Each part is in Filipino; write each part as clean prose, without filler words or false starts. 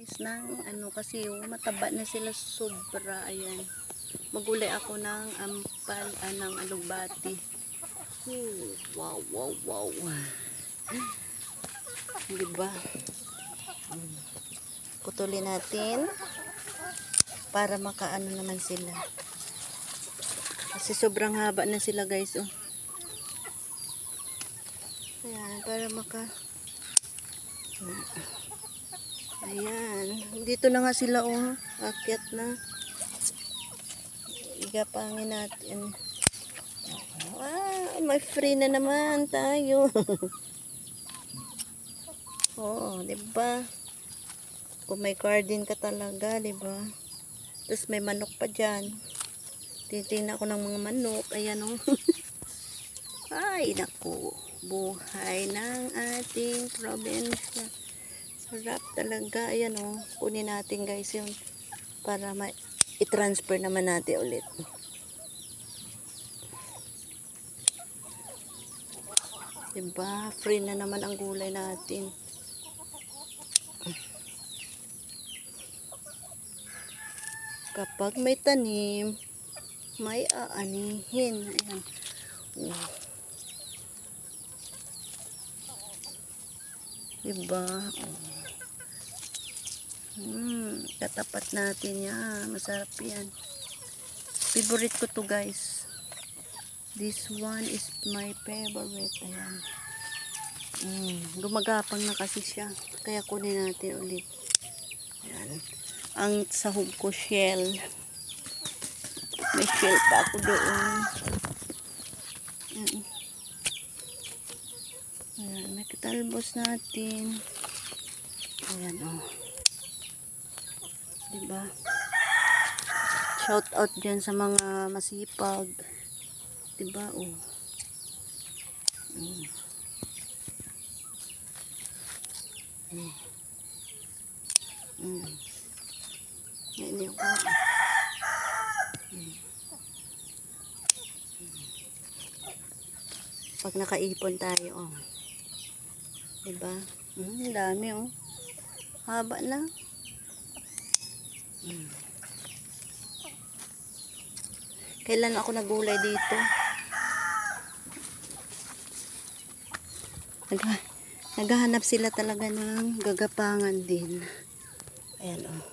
guys ng ano kasi mataba na sila sobra. Ayan. Magulay ako ng ampal, ng alugbati. Wow, wow, wow. Diba? Putulin natin para makaano naman sila. Kasi sobrang haba na sila guys. Oh. Ayan, para ayan. Dito na nga sila oh. Akyat na. Igapangin natin. Wow, may free na naman tayo. Oo, diba? Kung may garden ka talaga, diba? Tapos may manok pa dyan. Titingnan ako ng mga manok. Ayan o. Ay, naku. Buhay ng ating probinsya. Sarap talaga. Ayan o. Kunin natin guys yun. Para i-transfer naman natin ulit. Diba? Free na naman ang gulay natin. Kapag may tanim, may aanihin. Ayan. Diba? Katapat natin yan. Masarap yan. Favorite ko to guys. This one is my favorite. Ayan. Gumagapang na kasi siya. Kaya kunin natin ulit. Ayan. Ang sahog ko shell. May shell pa ako doon. Ayan. Ayan. May katalbos natin. Ayan o. Diba? Shout out dyan sa mga masipag. Diba o. Ngayon ako. Pag nakaipon tayo, oh. Diba? Ang dami, oh. Haba na. Kailan ako nagulay dito? Naghahanap sila talaga ng gagapangan din. Ayan, oh.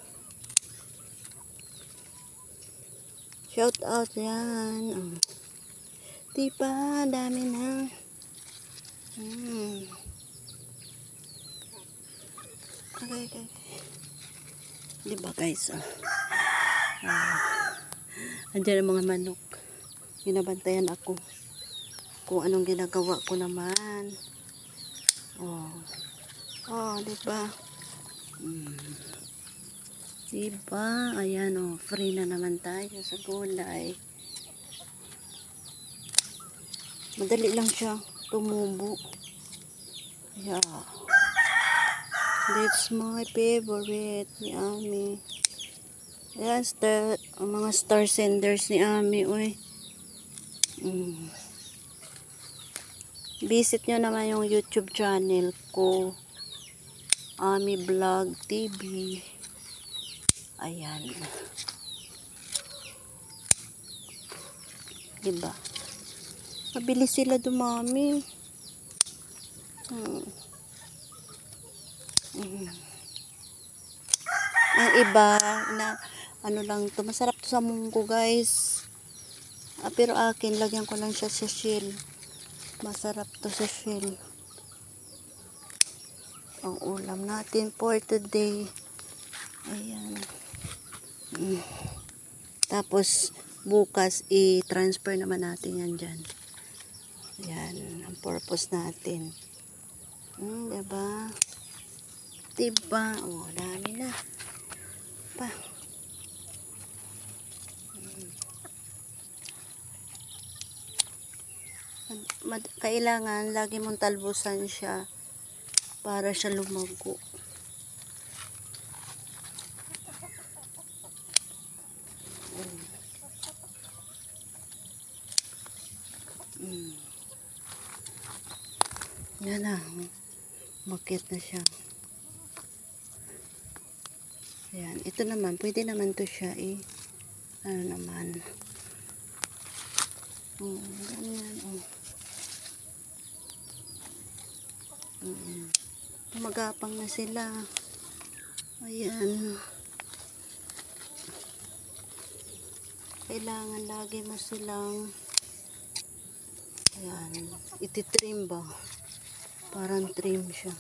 Shout out yan. Oh. Diba? Dami na. Okay. Diba guys? Oh. Andyan ang mga manok. Ginabantayan ako. Kung anong ginagawa ko naman. Oh, diba? Diba? Ayan oh, free na naman tayo sa gulay. Madali lang siya tumubo. Yeah. That's my favorite ni Ami. Ayan, ang mga star senders ni Ami. Uy. Visit nyo naman yung YouTube channel ko. Ami Vlog TV. Ayan. Diba? Mabilis sila dumami. Ang iba na ano lang to, masarap to sa munggo guys. Pero akin, lagyan ko lang siya sa shell. Masarap to sa shell. Ang ulam natin for today. Ayan. Tapos bukas i-transfer naman natin yan dyan. Ayan, ang purpose natin. Diba? Diba? Oh, dami na. Pa. Kailangan lagi mong talbusan siya para siya lumago. Yan na. Makit na siya. Ayan, ito naman, pwede naman to siya ano naman. Ganyan, Magapang na sila. Ayan. Kailangan lagi mo silang ayan, ititrim ba? Parang trim siya.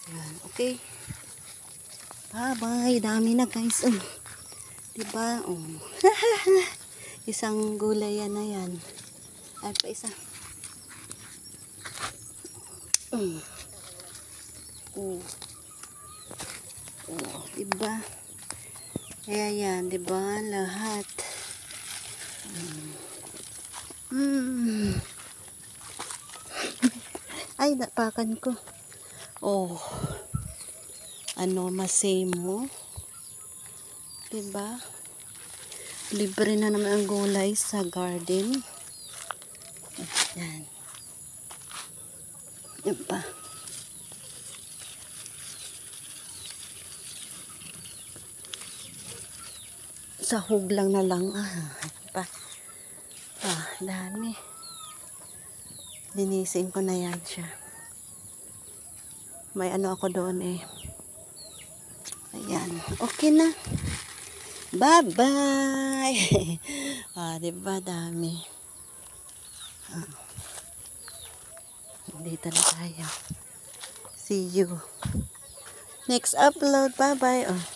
Ayan, okay. Bye-bye. Dami na guys. Diba? Isang gulay yan na yan. Ay pa isa. Diba? Kaya yan, diba? Lahat. Ay, napakan ko. Ano, masemo. Diba? Libre na naman ang gulay sa garden. Ayan. Diba? Sahog lang na lang. Diba? Dami. Linisin ko na yan siya. May ano ako doon Ayan. Okay na. Bye-bye. Diba dami. Dito na tayo. See you. Next upload. Bye-bye.